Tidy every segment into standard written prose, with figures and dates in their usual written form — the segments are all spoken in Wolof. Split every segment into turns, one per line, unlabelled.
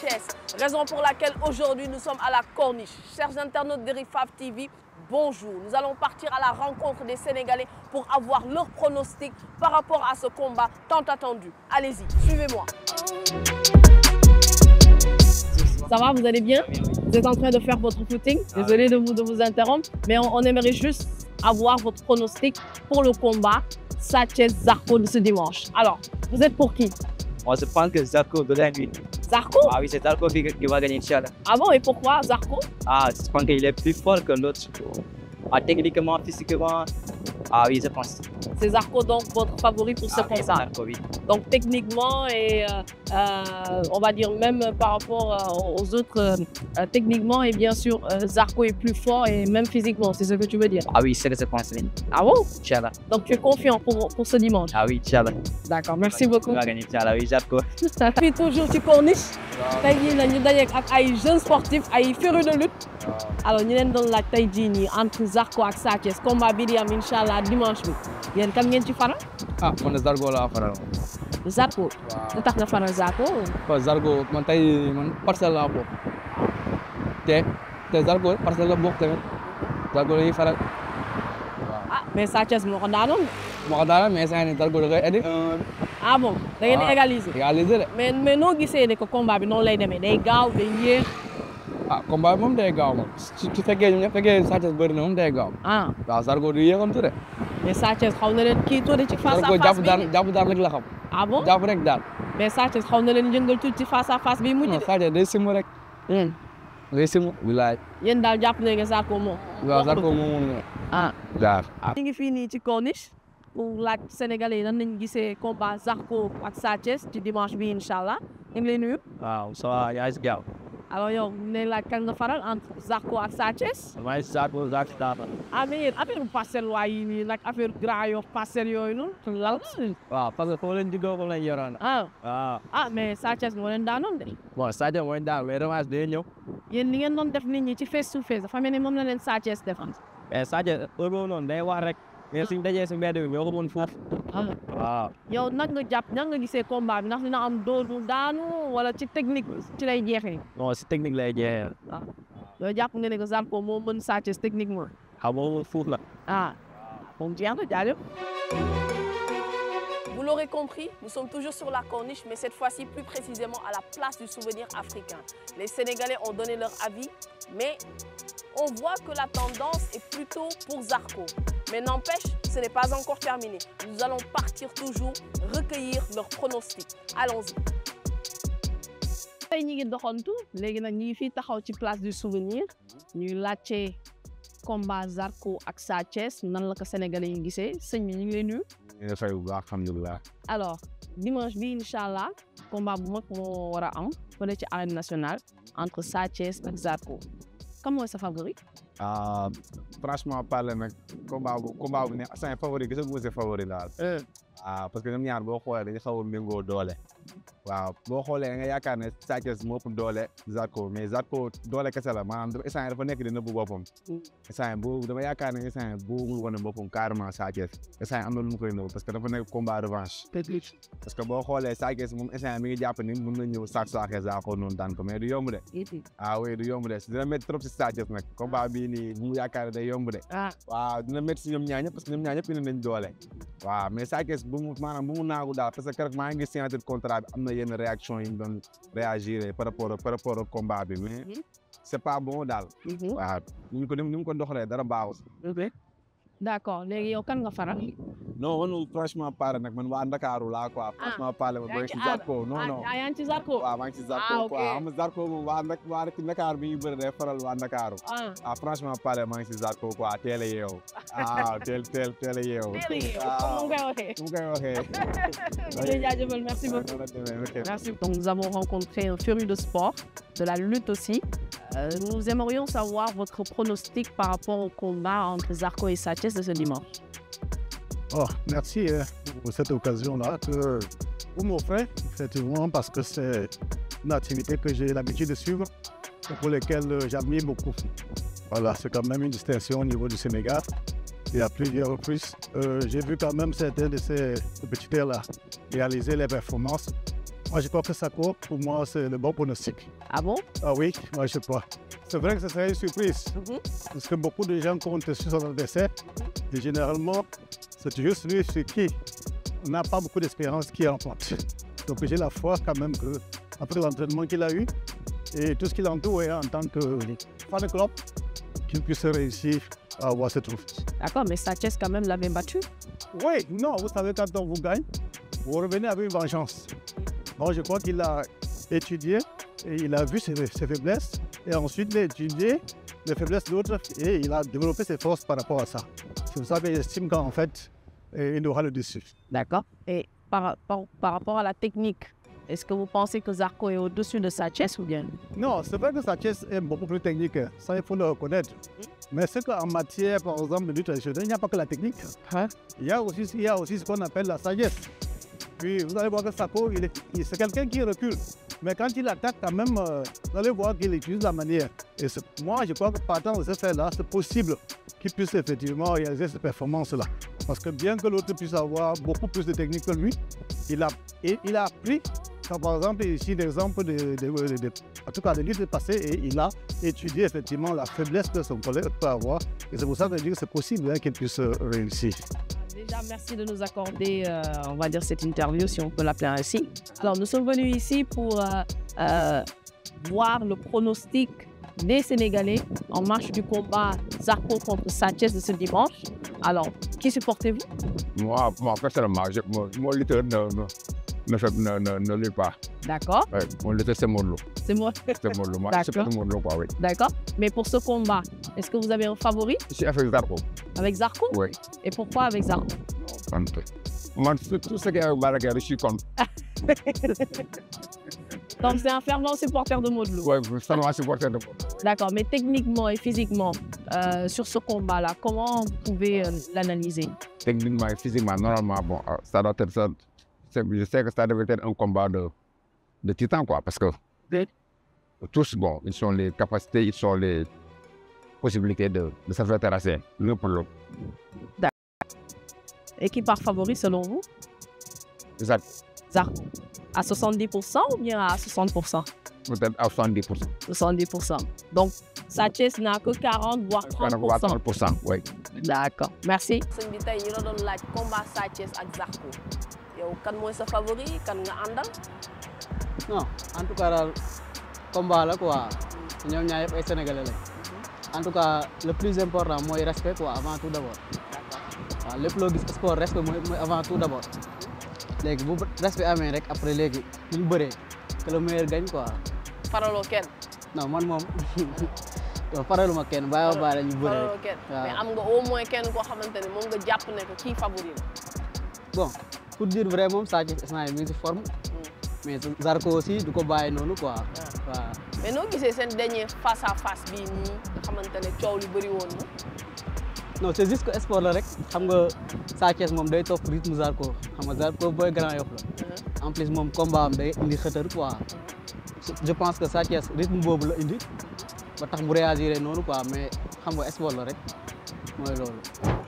Thiès. Raison pour laquelle aujourd'hui nous sommes à la Corniche. Chers internautes de Rifaf TV, bonjour. Nous allons partir à la rencontre des Sénégalais pour avoir leur pronostic par rapport à ce combat tant attendu. Allez-y, suivez-moi. Ça va, vous allez bien? Vous êtes en train de faire votre footing. Désolé de vous interrompre, mais on aimerait juste avoir votre pronostic pour le combat Sathies-Zarko de ce dimanche. Alors, vous êtes pour qui?
Moi, je pense que Zarko de la nuit.
Zarko?
Ah oui, c'est Zarko qui va gagner, Inch'Allah.
Ah bon, et pourquoi Zarko?
Ah, je pense qu'il est plus fort que l'autre. Ah, techniquement, physiquement. Ah oui, je pense.
C'est Zarko donc votre favori pour ce combat?
Zarko, oui.
Donc techniquement et on va dire même par rapport aux autres, techniquement et bien sûr Zarko est plus fort et même physiquement, c'est ce que tu veux dire?
Ah oui, c'est ce que je pense.
Ah bon?
Inch'Allah.
Donc tu es confiant pour ce dimanche?
Ah oui, Inch'Allah.
D'accord, merci beaucoup.
Il va gagner, Inch'Allah, oui, Zarko.
Puis toujours ci Corniche. Tey jii nag ñu dajeek ak ay jeunes sportifs ay férus de lutte. Alors ñu leen doon laaj tey jii nii entre Zarko ak Sathies combat bi di am Inch'Allah dimanche bi yéen kan ngeen ci faral?
Ah man de Zarko laa faral.
Zarko. lu tax nga faral Zarko?
waaw Zarko man tey man parcelle laa bokk te Zarko parcelle la bokk tamit Zarko la ñuy faral.
Ah mais Sathies moo ko daanoon.
moo ko daanoon mais instant yii Zarko da koy indi.
Ah bon da ngeen di égaliser.
égaliser de.
mais noo gisee ne que combat bi noonu lay demee day gaaw day yéex.
ah combat bi moom day gaaw moom su fekkee ñoom fekkee Sathies bëri na moom day gaaw.
Ah
waaw Zarko du yéexantu de.
mais Sathies xaw na leen kii tuuti ci face à face
Zarko
bi
jàpp daan rek la xam.
ah bon
jàpp rek daal.
mais Sathies xaw na leen yëngal tuuti ci face à face bi mujj
non
de.
Sathies day simu rek. day simu. wilaay.
yéen daal jàpp nañu ne Zarko moom.
waaw Zarko moom
ah.
daal.
ñu ngi fii nii ci Corniche pour laaj Sénégalais yi nan nañu gisee combat Zarko ak Sathies ci dimanche bi incha allah ñu ngi lay nuyu.
waaw ça va, yaa ngi si gaaw.
alors yow ñu lay laaj kan nga faral entre Zarko ak Sathies.
maa ngi si Zarko, Zarko dafa.
ah mais yéen affaire parcelle waay yi nii nag affaire Grand Yoff parcelle yooyu noonu lal.
waaw parce que foofu lañ juddoo foofu lañ yoroon.
ah
waaw.
ah mais Sathies moo leen daanoon de.
bon Sadio mooy daan mais revanche day ñëw.
yéen li ngeen doon def nit ñi ci face to face dafa mel ni moom la leen Sathies defan.
mais Sadio heure boobu noonu day war rek. mais suñ dajee si mbedd bi ñoo ko mën foofu. waaw.
yow nag nga jàpp nan nga gisee combat bi ndax dina am dóor daanu wala ci technique ci lay jeexee.
non si technique lay jeexee.
ah yow jàpp nga ne que Zarko moo mën Sathies techniquement.
xam nga moom fuuf la.
ah moom jeex na jaajëf. Vous l'aurez compris, nous sommes toujours sur la Corniche, mais cette fois-ci plus précisément à la place du souvenir africain. Les Sénégalais ont donné leur avis, mais on voit que la tendance est plutôt pour Zarko. Mais n'empêche, ce n'est pas encore terminé. Nous allons partir toujours recueillir leurs pronostics. Allons-y. Tey ñi ngi doxantu léegi nag ñi ngi fii taxaw ci place du souvenir ñuy laajte combat Zarko ak Sathies nan la ko Sénégalais yi gisee sëñ bi ñu ngi lay nuyu.
ñu ngi fay bu baax alhamdulilah.
alors dimanche bi incha allah combat bu mag moo war a am fële ci arène nationale entre Sathies ak Zarko kan mooy sa favori.
franchement parler nag combat bu ne sa favori gis nga favori daal. parce que ñoom ñaar boo xoolee dañu xaw a méngoo doole. waaw boo xoolee da nga yaakaar ne Sathies moo ëpp doole Zarko mais Zarko doole kese la maanaam instant dafa nekk di nëbbu boppam. instant boobu dama yaakaar ne instant boobu wane boppam carrément Sathies instant am na lu mu koy nëbbu parce que dafa nekk combat revanche. parce que boo xoolee Sathies moom instant mi ngi jàpp ni mën na ñëw saaxee Zarko noonu daan ko mais du yomb de. ah oui du yomb de dina métti trop si Sathies nag combat bii nii bu mu yaakaar ne day yomb de. waaw dina métti si ñoom ñaar ñëpp parce que ñoom ñaar ñëpp indi nañ doole. waaw mais Sathies bu mu naagu daal parce que keroog maa ngi signature contrat bi am na yenn réaction yi ñu doon réagir par rapport au combat bi mais c'est pas bon daal. waaw ni mu ko doxalee dara baaxul.
d'accord léegi yow kan nga faral.
non man franchement parler nag man waa Ndakaaru laa quoi. franchement parler ma bëri ci Zarko non.
yaa ngi ci Zarko.
waaw maa ngi ci Zarko quoi xam nga Zarko moom waa Ndakaaru bi ñu bëri day faral waa Ndakaaru. franchement parler maa ngi ci Zarko quoi teel a yeewu. teel a yeewu.
mu ngi koy waxee. Merci beaucoup. Merci. Donc nous avons rencontré un féru de sport, de la lutte aussi. Nous aimerions savoir votre pronostic par rapport au combat entre Zarko et Sathies de ce dimanche.
Oh, merci pour cette occasion-là que vous m'offrez, effectivement, parce que c'est une activité que j'ai l'habitude de suivre et pour laquelle j'admire beaucoup. Voilà, c'est quand même une distinction au niveau du Sénégal. Et à plusieurs reprises, j'ai vu quand même certains de ces petits terres-là réaliser les performances Moi, je crois que Zarco, pour moi, c'est le bon pronostic.
Ah bon?
Ah oui, moi, je crois. C'est vrai que ce serait une surprise, parce que beaucoup de gens comptent sur son adversaire. Et généralement, c'est toujours celui sur qui on n'a pas beaucoup d'expérience qui remporte. Donc, j'ai la foi quand même qu'après l'entraînement qu'il a eu et tout ce qu'il entoure en tant que fan de club, qu'il puisse réussir à avoir ce trophée.
D'accord, mais Sanchez quand même l'avait battu.
Oui, non, vous savez, quand on vous gagne, vous revenez avec une vengeance. Bon, je crois qu'il a étudié et il a vu ses faiblesses et ensuite il a étudié les faiblesses de l'autre et il a développé ses forces par rapport à ça. C'est pour ça que j'estime qu'en fait, il aura le dessus. D'accord.
Et par rapport à la technique, est-ce que vous pensez que Zarco est au-dessus de Sanchez ou bien?
Non, c'est vrai que Sanchez est beaucoup plus technique, ça il faut le reconnaître. Mais c'est qu'en matière, par exemple, de lutte traditionnelle, il n'y a pas que la technique.
Hein?
Il y a aussi ce qu'on appelle la sagesse. Puis vous allez voir que Zarco, c'est quelqu'un qui recule. Mais quand il attaque quand même, vous allez voir qu'il utilise la manière. Et moi, je crois que partant de ce fait-là, c'est possible qu'il puisse effectivement réaliser cette performance-là. Parce que bien que l'autre puisse avoir beaucoup plus de technique que lui, il a appris, par exemple, ici l'exemple en tout cas de lutte passée, et il a étudié effectivement la faiblesse que son collègue peut avoir. Et c'est pour ça que je dis que c'est possible qu'il puisse réussir.
Déjà, merci de nous accorder, on va dire, cette interview, si on peut l'appeler ainsi. Alors, nous sommes venus ici pour voir le pronostic des Sénégalais en marche du combat Zarco contre Sanchez de ce dimanche. Alors, qui supportez-vous?
Moi, personnellement, mon lutteur ne lit pas.
D'accord.
Ouais, mon lutteur, c'est Modou Lô.
C'est moi.
C'est Modou Lô. Moi, je supporte Modou Lô, quoi, oui.
D'accord. Mais pour ce combat, est-ce que vous avez un favori?
Je suis avec Zarco.
Avec Zarco?
Oui.
Et pourquoi avec Zarco?
Moi, tout ce qui est avec Balaguer, je suis contre.
Donc, c'est un fervent supporter de Modou Lô.
Oui, je suis un supporter de Modou Lô.
D'accord, mais techniquement et physiquement, sur ce combat-là, comment vous pouvez l'analyser?
Techniquement et physiquement, normalement, bon, ça doit être ça. Je sais que ça devait être un combat de titan, quoi, parce que tous, bon, ils ont les capacités, ils ont les possibilités de se faire terrasser l'un pour l'autre.
D'accord. Et qui part favori selon vous?
Zarco.
Zarco. À 70% ou bien à 60%?
Peut-être à 70%.
70%. Donc, Sanchez n'a que 40 voire 30%.
30%, oui.
D'accord, merci.
sëñ bi tey ñu la doon laaj combat Sanchez ak Zarco yow kan mooy sa favori kan nga àndal.
non en tout cas daal combat la quoi ñoom ñaar yëpp ay sénégalais lañ en tout cas le plus important mooy respect quoi avant tout d'abord. waaw lépp loo gis sport respect mooy avant tout d'abord. léegi bu respect amee rek après léegi ñu bëree que le meilleur gagne quoi.
faraloo kenn.
non man moom yow faraluma kenn bàyyi ma baale ñu bëree
faraloo kenn mais am nga au moins kenn koo xamante ne moom nga jàpp ne que kii favori la.
bon pour dire vrai moom Sadio instant yii mi ngi si forme. mais Zarco aussi du ko bàyyi noonu quoi. waaw
mais noo gisee seen dernier face à face bii nii nga xamante ne coow li bëri woon na.
non c'est juste que sport la rek xam nga Sadio moom day topp rythme Zarco xam nga Zarco booy Grand Yoff la. en plus moom combat am day indi xëtër quoi. je pense que Sadio rythme boobu la indi ba tax mu réagir noonu quoi mais xam nga sport la rek mooy loolu.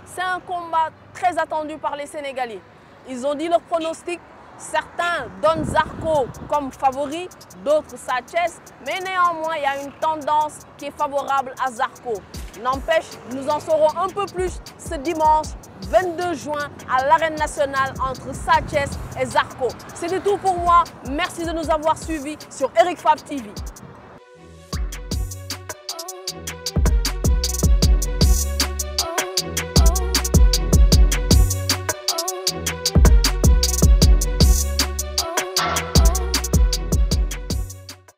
C'est un combat très attendu par les Sénégalais. Ils ont dit leur pronostic. Certains donnent Zarco comme favori, d'autres Sanchez. Mais néanmoins, il y a une tendance qui est favorable à Zarco. N'empêche, nous en saurons un peu plus ce dimanche 22 juin à l'Arène nationale entre Sanchez et Zarco. C'était tout pour moi. Merci de nous avoir suivis sur Eric Fab TV.